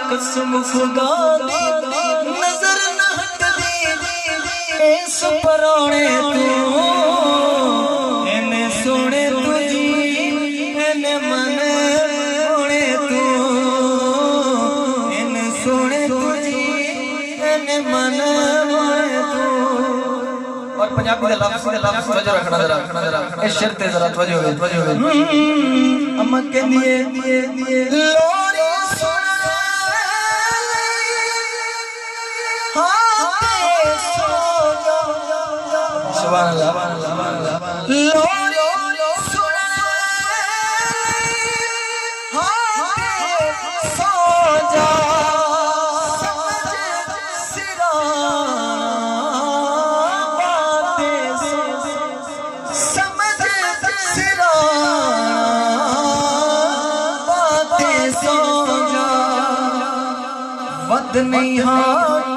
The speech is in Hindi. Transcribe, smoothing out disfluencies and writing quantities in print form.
कसम खुदा दी नजर न हटदी इस पराने तू इन्ने सोने तुझी इन्ने मन मोने तू इन्ने सोने तुझी इन्ने मन मोने तू। और पंजाबी का लफ्ज़ तवज्जो रखना जरा इस शेर ते जरा तवज्जो अम्मा कहंदी लोरी वद नहीं हाँ